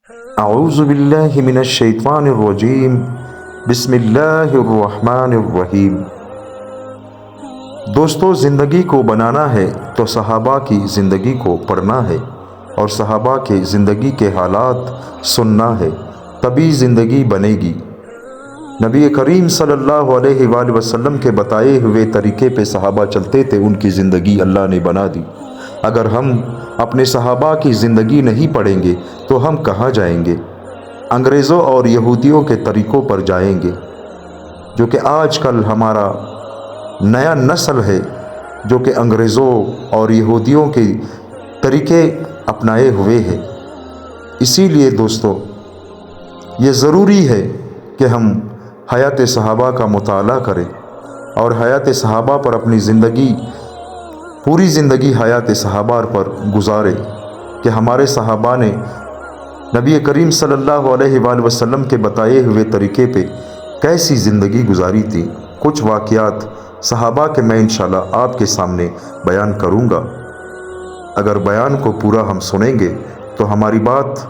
اعوذ باللہ من الشیطان الرجیم، بسم اللہ الرحمن الرحیم۔ دوستو، زندگی کو بنانا ہے تو صحابہ کی زندگی کو پڑھنا ہے اور صحابہ کے زندگی کے حالات سننا ہے، تبھی زندگی بنے گی۔ نبی کریم صلی اللہ علیہ وآلہ وسلم کے بتائے ہوئے طریقے پہ صحابہ چلتے تھے، ان کی زندگی اللہ نے بنا دی۔ اگر ہم اپنے صحابہ کی زندگی نہیں پڑھیں گے تو ہم کہاں جائیں گے؟ انگریزوں اور یہودیوں کے طریقوں پر جائیں گے، جو کہ آج کل ہمارا نیا نسل ہے، جو کہ انگریزوں اور یہودیوں کے طریقے اپنائے ہوئے ہے۔ اسی لیے دوستو، یہ ضروری ہے کہ ہم حیات صحابہ کا مطالعہ کریں اور حیات صحابہ پر اپنی زندگی، پوری زندگی حیات صحابہ پر گزارے کہ ہمارے صحابہ نے نبی کریم صلی اللہ علیہ وآلہ وسلم کے بتائے ہوئے طریقے پہ کیسی زندگی گزاری تھی۔ کچھ واقعات صحابہ کے میں انشاءاللہ آپ کے سامنے بیان کروں گا۔ اگر بیان کو پورا ہم سنیں گے تو ہماری بات،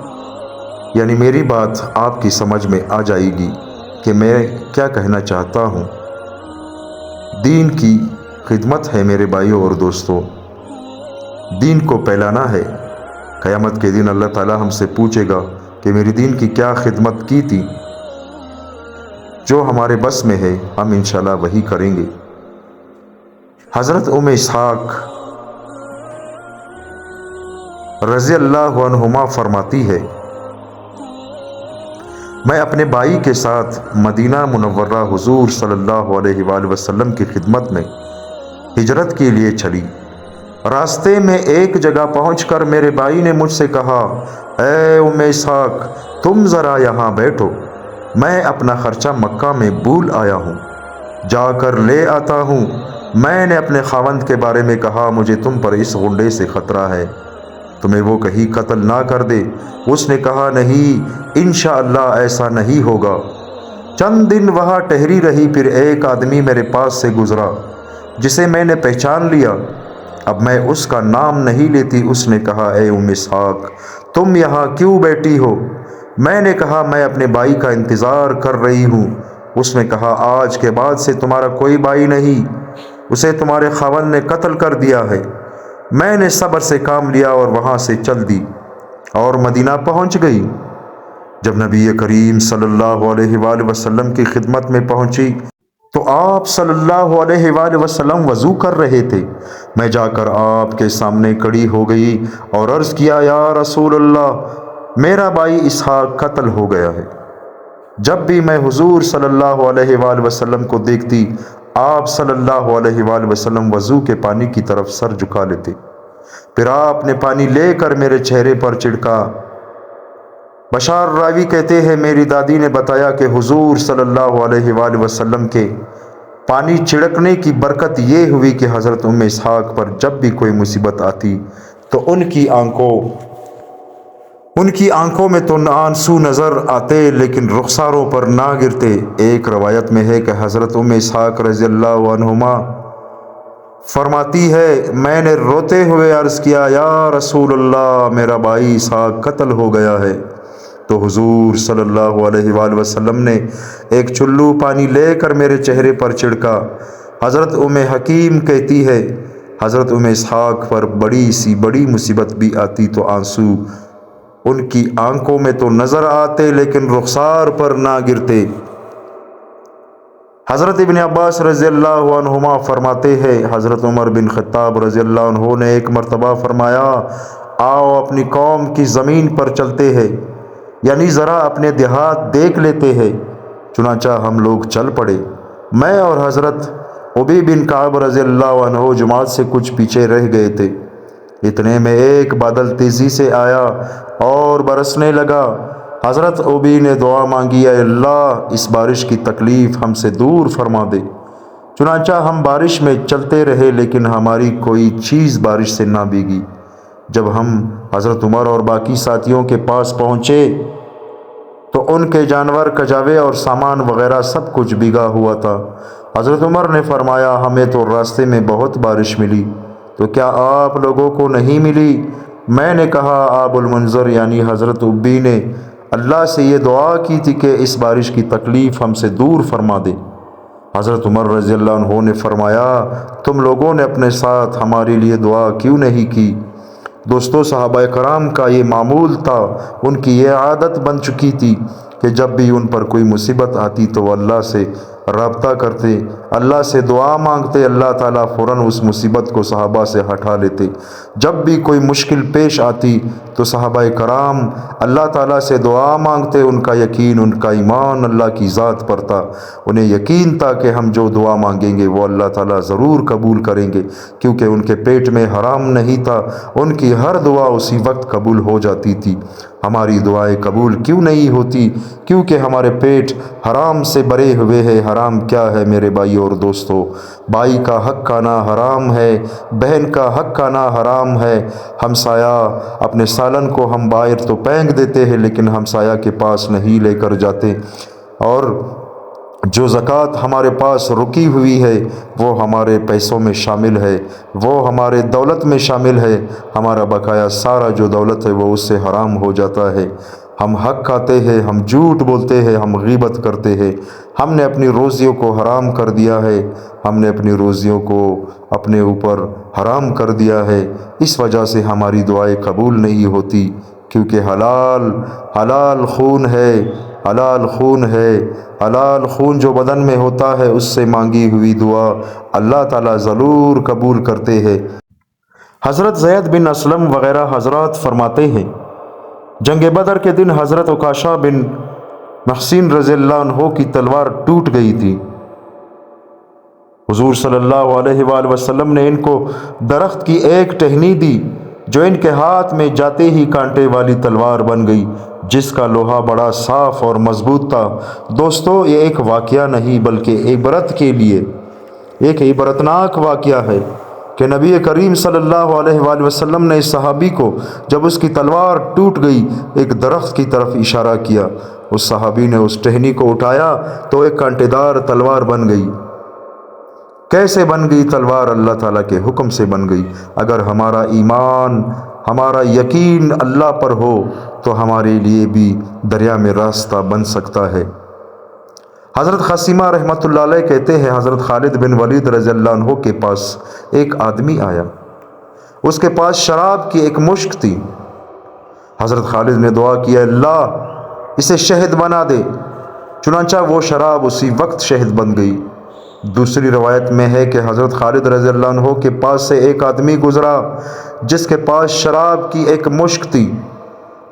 یعنی میری بات آپ کی سمجھ میں آ جائے گی کہ میں کیا کہنا چاہتا ہوں۔ دین کی خدمت ہے میرے بھائیوں اور دوستوں، دین کو پھیلانا ہے۔ قیامت کے دن اللہ تعالی ہم سے پوچھے گا کہ میری دین کی کیا خدمت کی تھی۔ جو ہمارے بس میں ہے ہم انشاءاللہ وہی کریں گے۔ حضرت ام اسحاق رضی اللہ عنہما فرماتی ہے، میں اپنے بھائی کے ساتھ مدینہ منورہ حضور صلی اللہ علیہ وآلہ وسلم کی خدمت میں ہجرت کے لیے چلی۔ راستے میں ایک جگہ پہنچ کر میرے بھائی نے مجھ سے کہا، اے ام اسحاق، تم ذرا یہاں بیٹھو، میں اپنا خرچہ مکہ میں بھول آیا ہوں، جا کر لے آتا ہوں۔ میں نے اپنے خاوند کے بارے میں کہا، مجھے تم پر اس غنڈے سے خطرہ ہے، تمہیں وہ کہیں قتل نہ کر دے۔ اس نے کہا، نہیں، انشاءاللہ ایسا نہیں ہوگا۔ چند دن وہاں ٹہری رہی، پھر ایک آدمی میرے پاس سے گزرا جسے میں نے پہچان لیا۔ اب میں اس کا نام نہیں لیتی۔ اس نے کہا، اے ام اسحاق، تم یہاں کیوں بیٹھی ہو؟ میں نے کہا، میں اپنے بھائی کا انتظار کر رہی ہوں۔ اس نے کہا، آج کے بعد سے تمہارا کوئی بھائی نہیں، اسے تمہارے خاوند نے قتل کر دیا ہے۔ میں نے صبر سے کام لیا اور وہاں سے چل دی اور مدینہ پہنچ گئی۔ جب نبی کریم صلی اللہ علیہ وآلہ وسلم کی خدمت میں پہنچی تو آپ صلی اللہ علیہ وآلہ وسلم وضو کر رہے تھے۔ میں جا کر آپ کے سامنے کھڑی ہو گئی اور عرض کیا، یا رسول اللہ، میرا بھائی اسحاق قتل ہو گیا ہے۔ جب بھی میں حضور صلی اللہ علیہ وآلہ وسلم کو دیکھتی، آپ صلی اللہ علیہ وآلہ وسلم وضو کے پانی کی طرف سر جھکا لیتے، پھر آپ نے پانی لے کر میرے چہرے پر چھڑکا۔ بشار راوی کہتے ہیں، میری دادی نے بتایا کہ حضور صلی اللہ علیہ وآلہ وسلم کے پانی چھڑکنے کی برکت یہ ہوئی کہ حضرت ام اسحاق پر جب بھی کوئی مصیبت آتی تو ان کی آنکھوں میں تو آنسو نظر آتے لیکن رخساروں پر نہ گرتے۔ ایک روایت میں ہے کہ حضرت ام اسحاق رضی اللہ عنہما فرماتی ہے، میں نے روتے ہوئے عرض کیا، یا رسول اللہ، میرا بھائی اسحاق قتل ہو گیا ہے۔ تو حضور صلی اللہ علیہ وآلہ وسلم نے ایک چلو پانی لے کر میرے چہرے پر چھڑکا۔ حضرت ام حکیم کہتی ہے، حضرت ام اسحاق پر بڑی مصیبت بھی آتی تو آنسو ان کی آنکھوں میں تو نظر آتے لیکن رخسار پر نہ گرتے۔ حضرت ابن عباس رضی اللہ عنہما فرماتے ہیں، حضرت عمر بن خطاب رضی اللہ عنہ نے ایک مرتبہ فرمایا، آؤ اپنی قوم کی زمین پر چلتے ہیں، یعنی ذرا اپنے دیہات دیکھ لیتے ہیں۔ چنانچہ ہم لوگ چل پڑے۔ میں اور حضرت ابی بن کعب رضی اللہ عنہ جماعت سے کچھ پیچھے رہ گئے تھے۔ اتنے میں ایک بادل تیزی سے آیا اور برسنے لگا۔ حضرت ابی نے دعا مانگی، اے اللہ، اس بارش کی تکلیف ہم سے دور فرما دے۔ چنانچہ ہم بارش میں چلتے رہے لیکن ہماری کوئی چیز بارش سے نہ بھیگی۔ جب ہم حضرت عمر اور باقی ساتھیوں کے پاس پہنچے تو ان کے جانور، کجاوے اور سامان وغیرہ سب کچھ بھیگا ہوا تھا۔ حضرت عمر نے فرمایا، ہمیں تو راستے میں بہت بارش ملی، تو کیا آپ لوگوں کو نہیں ملی؟ میں نے کہا آب المنظر یعنی حضرت ابی نے اللہ سے یہ دعا کی تھی کہ اس بارش کی تکلیف ہم سے دور فرما دے۔ حضرت عمر رضی اللہ عنہ نے فرمایا تم لوگوں نے اپنے ساتھ ہمارے لیے دعا کیوں نہیں کی؟ دوستو، صحابہ کرام کا یہ معمول تھا، ان کی یہ عادت بن چکی تھی کہ جب بھی ان پر کوئی مصیبت آتی تو وہ اللہ سے رابطہ کرتے، اللہ سے دعا مانگتے، اللہ تعالیٰ فوراً اس مصیبت کو صحابہ سے ہٹا لیتے۔ جب بھی کوئی مشکل پیش آتی تو صحابہ کرام اللہ تعالیٰ سے دعا مانگتے، ان کا یقین، ان کا ایمان اللہ کی ذات پر تھا، انہیں یقین تھا کہ ہم جو دعا مانگیں گے وہ اللہ تعالیٰ ضرور قبول کریں گے، کیونکہ ان کے پیٹ میں حرام نہیں تھا، ان کی ہر دعا اسی وقت قبول ہو جاتی تھی۔ ہماری دعائیں قبول کیوں نہیں ہوتی؟ کیونکہ ہمارے پیٹ حرام سے بھرے ہوئے ہیں۔ حرام کیا ہے میرے بھائی اور دوستو؟ بھائی کا حق کھانا حرام ہے، بہن کا حق کھانا حرام ہے، ہمسایہ اپنے سالن کو ہم باہر تو پھینک دیتے ہیں لیکن ہمسایہ کے پاس نہیں لے کر جاتے، اور جو زکوٰۃ ہمارے پاس رکی ہوئی ہے وہ ہمارے پیسوں میں شامل ہے، وہ ہمارے دولت میں شامل ہے، ہمارا بقایا سارا جو دولت ہے وہ اس سے حرام ہو جاتا ہے۔ ہم حق کھاتے ہیں، ہم جھوٹ بولتے ہیں، ہم غیبت کرتے ہیں، ہم نے اپنی روزیوں کو حرام کر دیا ہے، ہم نے اپنی روزیوں کو اپنے اوپر حرام کر دیا ہے، اس وجہ سے ہماری دعائیں قبول نہیں ہوتی، کیونکہ حلال خون ہے، حلال خون ہے، حلال خون جو بدن میں ہوتا ہے اس سے مانگی ہوئی دعا اللہ تعالیٰ ضرور قبول کرتے ہیں۔ حضرت زید بن اسلم وغیرہ حضرات فرماتے ہیں جنگ بدر کے دن حضرت عکاشہ بن محصن رضی اللہ عنہ کی تلوار ٹوٹ گئی تھی۔ حضور صلی اللہ علیہ وآلہ وسلم نے ان کو درخت کی ایک ٹہنی دی جو ان کے ہاتھ میں جاتے ہی کانٹے والی تلوار بن گئی، جس کا لوہا بڑا صاف اور مضبوط تھا۔ دوستو، یہ ایک واقعہ نہیں بلکہ عبرت کے لیے ایک عبرتناک واقعہ ہے کہ نبی کریم صلی اللہ علیہ وآلہ وسلم نے اس صحابی کو جب اس کی تلوار ٹوٹ گئی ایک درخت کی طرف اشارہ کیا، اس صحابی نے اس ٹہنی کو اٹھایا تو ایک کانٹے دار تلوار بن گئی۔ کیسے بن گئی تلوار؟ اللہ تعالیٰ کے حکم سے بن گئی۔ اگر ہمارا ایمان، ہمارا یقین اللہ پر ہو تو ہمارے لیے بھی دریا میں راستہ بن سکتا ہے۔ حضرت خصیمہ رحمۃ اللہ علیہ کہتے ہیں حضرت خالد بن ولید رضی اللہ عنہ کے پاس ایک آدمی آیا، اس کے پاس شراب کی ایک مشک تھی۔ حضرت خالد نے دعا کی، اللہ اسے شہد بنا دے، چنانچہ وہ شراب اسی وقت شہد بن گئی۔ دوسری روایت میں ہے کہ حضرت خالد رضی اللہ عنہ کے پاس سے ایک آدمی گزرا جس کے پاس شراب کی ایک مشک تھی۔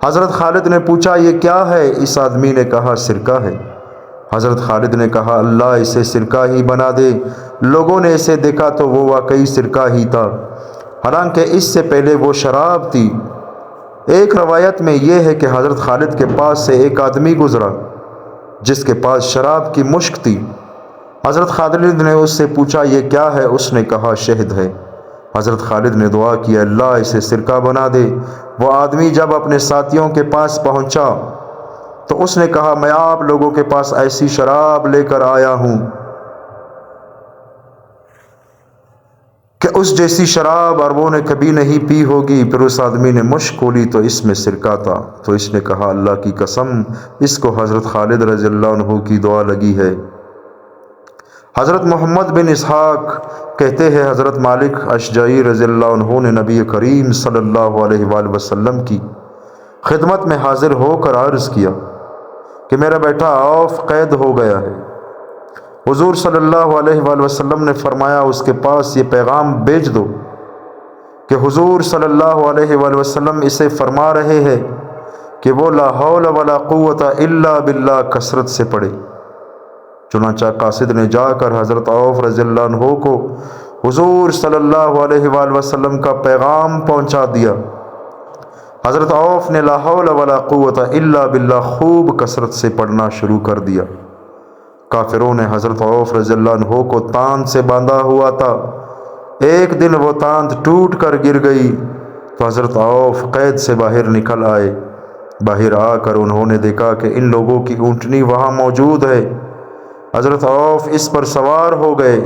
حضرت خالد نے پوچھا یہ کیا ہے؟ اس آدمی نے کہا سرکہ ہے۔ حضرت خالد نے کہا اللہ اسے سرکہ ہی بنا دے۔ لوگوں نے اسے دیکھا تو وہ واقعی سرکہ ہی تھا، حالانکہ اس سے پہلے وہ شراب تھی۔ ایک روایت میں یہ ہے کہ حضرت خالد کے پاس سے ایک آدمی گزرا جس کے پاس شراب کی مشک تھی۔ حضرت خالد نے اس سے پوچھا یہ کیا ہے؟ اس نے کہا شہد ہے۔ حضرت خالد نے دعا کی اللہ اسے سرکہ بنا دے۔ وہ آدمی جب اپنے ساتھیوں کے پاس پہنچا تو اس نے کہا میں آپ لوگوں کے پاس ایسی شراب لے کر آیا ہوں کہ اس جیسی شراب عربوں نے کبھی نہیں پی ہوگی۔ پھر اس آدمی نے مشک کھولی تو اس میں سرکہ تھا، تو اس نے کہا اللہ کی قسم اس کو حضرت خالد رضی اللہ عنہ کی دعا لگی ہے۔ حضرت محمد بن اسحاق کہتے ہیں حضرت مالک اشجعی رضی اللہ عنہ نے نبی کریم صلی اللہ علیہ وآلہ وسلم کی خدمت میں حاضر ہو کر عرض کیا کہ میرا بیٹا عوف قید ہو گیا ہے۔ حضور صلی اللہ علیہ وآلہ وسلم نے فرمایا اس کے پاس یہ پیغام بھیج دو کہ حضور صلی اللہ علیہ وآلہ وسلم اسے فرما رہے ہیں کہ وہ لا حول ولا قوت الا باللہ کثرت سے پڑھے۔ چنانچہ قاصد نے جا کر حضرت عوف رضی اللہ عنہ کو حضور صلی اللہ علیہ وآلہ وسلم کا پیغام پہنچا دیا۔ حضرت عوف نے لا حول ولا قوت الا باللہ خوب کثرت سے پڑھنا شروع کر دیا۔ کافروں نے حضرت عوف رضی اللہ عنہ کو تاند سے باندھا ہوا تھا، ایک دن وہ تاند ٹوٹ کر گر گئی تو حضرت عوف قید سے باہر نکل آئے۔ باہر آ کر انہوں نے دیکھا کہ ان لوگوں کی اونٹنی وہاں موجود ہے۔ حضرت عوف اس پر سوار ہو گئے،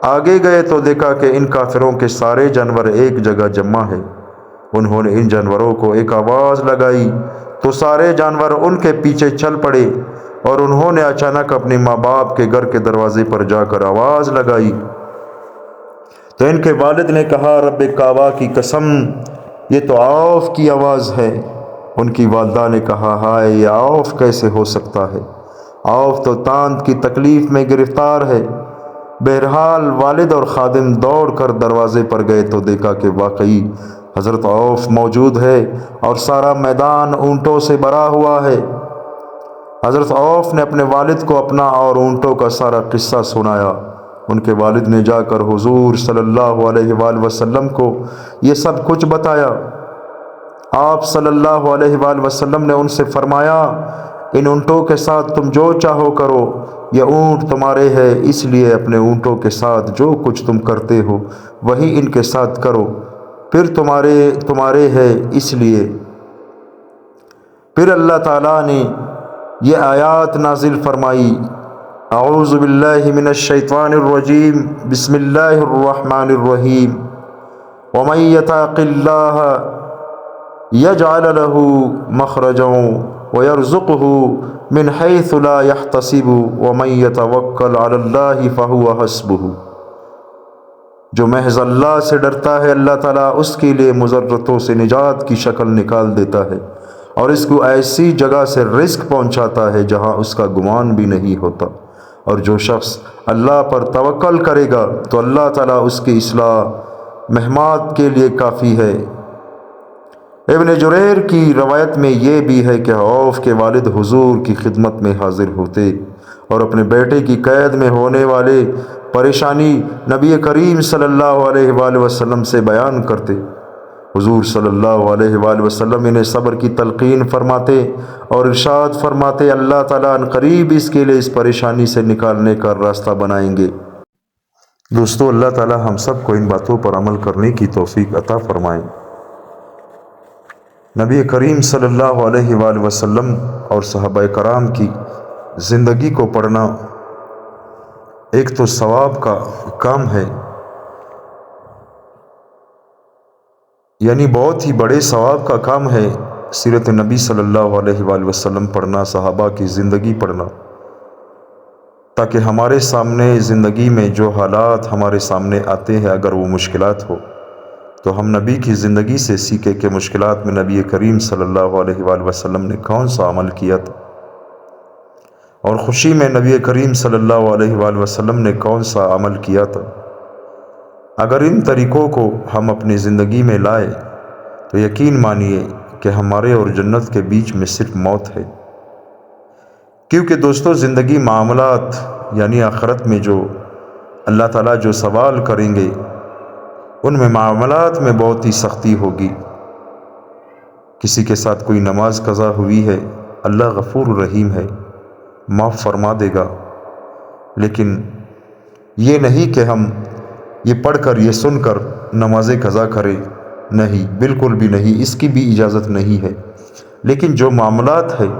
آگے گئے تو دیکھا کہ ان کافروں کے سارے جانور ایک جگہ جمع ہے۔ انہوں نے ان جانوروں کو ایک آواز لگائی تو سارے جانور ان کے پیچھے چل پڑے، اور انہوں نے اچانک اپنے ماں باپ کے گھر کے دروازے پر جا کر آواز لگائی تو ان کے والد نے کہا، رب کعبہ کی قسم، یہ تو عوف کی آواز ہے۔ ان کی والدہ نے کہا، ہائے، یہ عوف کیسے ہو سکتا ہے؟ عوف تو تاند کی تکلیف میں گرفتار ہے۔ بہرحال والد اور خادم دوڑ کر دروازے پر گئے تو دیکھا کہ واقعی حضرت عوف موجود ہے اور سارا میدان اونٹوں سے بھرا ہوا ہے۔ حضرت عوف نے اپنے والد کو اپنا اور اونٹوں کا سارا قصہ سنایا۔ ان کے والد نے جا کر حضور صلی اللہ علیہ وآلہ وسلم کو یہ سب کچھ بتایا۔ آپ صلی اللہ علیہ وآلہ وسلم نے ان سے فرمایا، ان اونٹوں کے ساتھ تم جو چاہو کرو، یہ اونٹ تمہارے ہے، اس لیے اپنے اونٹوں کے ساتھ جو کچھ تم کرتے ہو وہی ان کے ساتھ کرو، پھر تمہارے ہے اس لیے۔ پھر اللہ تعالیٰ نے یہ آیات نازل فرمائی، اعوذ باللہ من الشیطان الرجیم، بسم اللہ الرحمن الرحیم، ومن یتق اللہ یجعل له مخرجا ویرزقہ من حیث لا یحتسب ومن یتوکل علی اللہ فہو حسبہ۔ جو محض اللہ سے ڈرتا ہے، اللہ تعالیٰ اس کے لیے مضرتوں سے نجات کی شکل نکال دیتا ہے اور اس کو ایسی جگہ سے رزق پہنچاتا ہے جہاں اس کا گمان بھی نہیں ہوتا۔ اور جو شخص اللہ پر توکل کرے گا تو اللہ تعالیٰ اس کی اصلاح مہمات کے لیے کافی ہے۔ ابن جریر کی روایت میں یہ بھی ہے کہ عوف کے والد حضور کی خدمت میں حاضر ہوتے اور اپنے بیٹے کی قید میں ہونے والے پریشانی نبی کریم صلی اللہ علیہ وآلہ وسلم سے بیان کرتے۔ حضور صلی اللہ علیہ وآلہ وسلم انہیں صبر کی تلقین فرماتے اور ارشاد فرماتے، اللہ تعالیٰ ان قریب اس کے لیے اس پریشانی سے نکالنے کا راستہ بنائیں گے۔ دوستو، اللہ تعالیٰ ہم سب کو ان باتوں پر عمل کرنے کی توفیق عطا فرمائیں۔ نبی کریم صلی اللہ علیہ وآلہ وسلم اور صحابہ کرام کی زندگی کو پڑھنا ایک تو ثواب کا کام ہے، یعنی بہت ہی بڑے ثواب کا کام ہے سیرت نبی صلی اللہ علیہ وآلہ وسلم پڑھنا، صحابہ کی زندگی پڑھنا، تاکہ ہمارے سامنے زندگی میں جو حالات ہمارے سامنے آتے ہیں، اگر وہ مشکلات ہو تو ہم نبی کی زندگی سے سیکھیں کہ مشکلات میں نبی کریم صلی اللہ علیہ وآلہ وسلم نے کون سا عمل کیا تھا، اور خوشی میں نبی کریم صلی اللہ علیہ وآلہ وسلم نے کون سا عمل کیا تھا۔ اگر ان طریقوں کو ہم اپنی زندگی میں لائے تو یقین مانیے کہ ہمارے اور جنت کے بیچ میں صرف موت ہے۔ کیونکہ دوستو، زندگی معاملات یعنی آخرت میں جو اللہ تعالیٰ جو سوال کریں گے، ان میں معاملات میں بہت ہی سختی ہوگی۔ کسی کے ساتھ کوئی نماز قضا ہوئی ہے، اللہ غفور رحیم ہے، معاف فرما دے گا، لیکن یہ نہیں کہ ہم یہ پڑھ کر یہ سن کر نماز قضا کریں، نہیں، بالکل بھی نہیں، اس کی بھی اجازت نہیں ہے۔ لیکن جو معاملات ہیں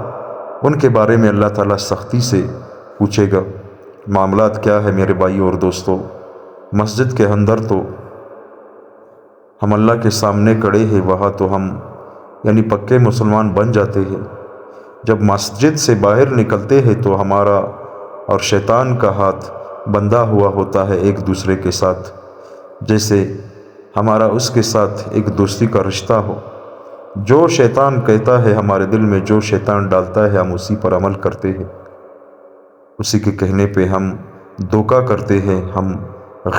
ان کے بارے میں اللہ تعالیٰ سختی سے پوچھے گا۔ معاملات کیا ہے میرے بھائی اور دوستو؟ مسجد کے اندر تو ہم اللہ کے سامنے کھڑے ہیں، وہاں تو ہم یعنی پکے مسلمان بن جاتے ہیں۔ جب مسجد سے باہر نکلتے ہیں تو ہمارا اور شیطان کا ہاتھ بندھا ہوا ہوتا ہے ایک دوسرے کے ساتھ، جیسے ہمارا اس کے ساتھ ایک دوستی کا رشتہ ہو۔ جو شیطان کہتا ہے ہمارے دل میں، جو شیطان ڈالتا ہے، ہم اسی پر عمل کرتے ہیں، اسی کے کہنے پہ ہم دھوکہ کرتے ہیں، ہم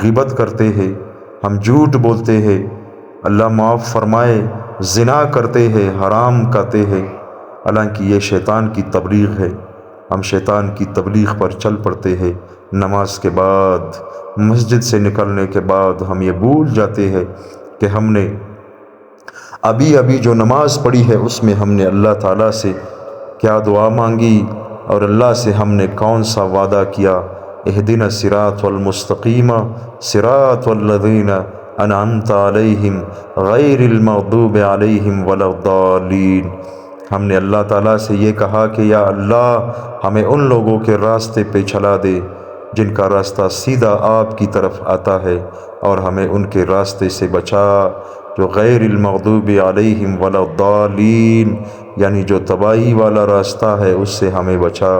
غیبت کرتے ہیں، ہم جھوٹ بولتے ہیں، اللہ معاف فرمائے زنا کرتے ہیں، حرام کھاتے ہیں، حالانکہ یہ شیطان کی تبلیغ ہے۔ ہم شیطان کی تبلیغ پر چل پڑتے ہیں۔ نماز کے بعد، مسجد سے نکلنے کے بعد ہم یہ بھول جاتے ہیں کہ ہم نے ابھی جو نماز پڑھی ہے اس میں ہم نے اللہ تعالیٰ سے کیا دعا مانگی اور اللہ سے ہم نے کون سا وعدہ کیا۔ اہدنا الصراط المستقیم صراط الذین انعمت علیہم غیر المغضوب علیہم ولا الضالین۔ ہم نے اللہ تعالیٰ سے یہ کہا کہ یا اللہ، ہمیں ان لوگوں کے راستے پہ چلا دے جن کا راستہ سیدھا آپ کی طرف آتا ہے، اور ہمیں ان کے راستے سے بچا جو غیر المغضوب علیہم ولا الضالین یعنی جو تباہی والا راستہ ہے اس سے ہمیں بچا۔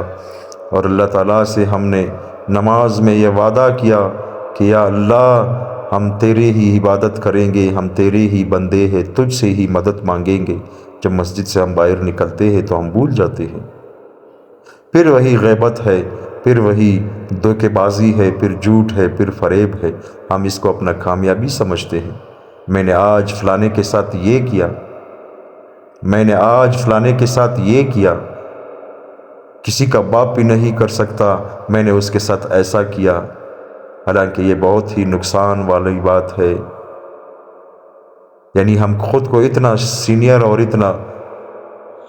اور اللہ تعالیٰ سے ہم نے نماز میں یہ وعدہ کیا کہ یا اللہ ہم تیرے ہی عبادت کریں گے، ہم تیرے ہی بندے ہیں، تجھ سے ہی مدد مانگیں گے۔ جب مسجد سے ہم باہر نکلتے ہیں تو ہم بھول جاتے ہیں، پھر وہی غیبت ہے، پھر وہی دھوکے بازی ہے، پھر جھوٹ ہے، پھر فریب ہے۔ ہم اس کو اپنا کامیابی سمجھتے ہیں۔ میں نے آج فلانے کے ساتھ یہ کیا، میں نے آج فلانے کے ساتھ یہ کیا، کسی کا باپ بھی نہیں کر سکتا، میں نے اس کے ساتھ ایسا کیا۔ حالانکہ یہ بہت ہی نقصان والی بات ہے۔ یعنی ہم خود کو اتنا سینئر اور اتنا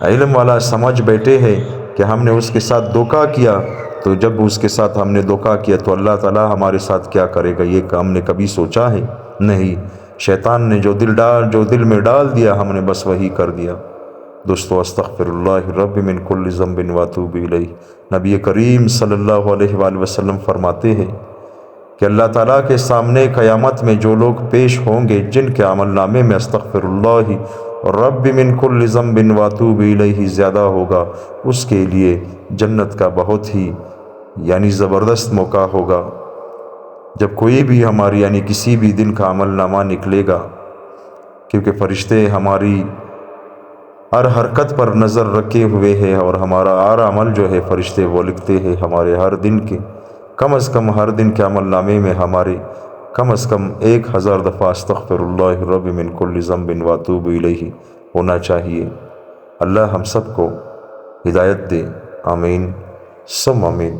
علم والا سمجھ بیٹھے ہیں کہ ہم نے اس کے ساتھ دھوکہ کیا، تو جب اس کے ساتھ ہم نے دھوکہ کیا تو اللہ تعالیٰ ہمارے ساتھ کیا کرے گا یہ ہم نے کبھی سوچا ہے؟ نہیں، شیطان نے جو دل میں ڈال دیا ہم نے بس وہی کر دیا۔ دوستو، استغفر اللہ رب من کل ذنب واتوب الیہ۔ نبی کریم صلی اللہ علیہ وآلہ وسلم فرماتے ہیں کہ اللہ تعالیٰ کے سامنے قیامت میں جو لوگ پیش ہوں گے جن کے عمل نامے میں استغفر اللہ رب من کل ذنب واتوب الیہ زیادہ ہوگا، اس کے لیے جنت کا بہت ہی زبردست موقع ہوگا۔ جب کوئی بھی ہماری کسی بھی دن کا عمل نامہ نکلے گا، کیونکہ فرشتے ہماری ہر حرکت پر نظر رکھے ہوئے ہیں اور ہمارا ہر عمل جو ہے فرشتے وہ لکھتے ہیں۔ ہمارے ہر دن کے کم از کم ہر دن کے عمل نامے میں ہمارے کم از کم 1000 دفعہ استغفر اللہ رب من کل ذنب واتوب الیہ ہونا چاہیے۔ اللہ ہم سب کو ہدایت دے، آمین ثم آمین۔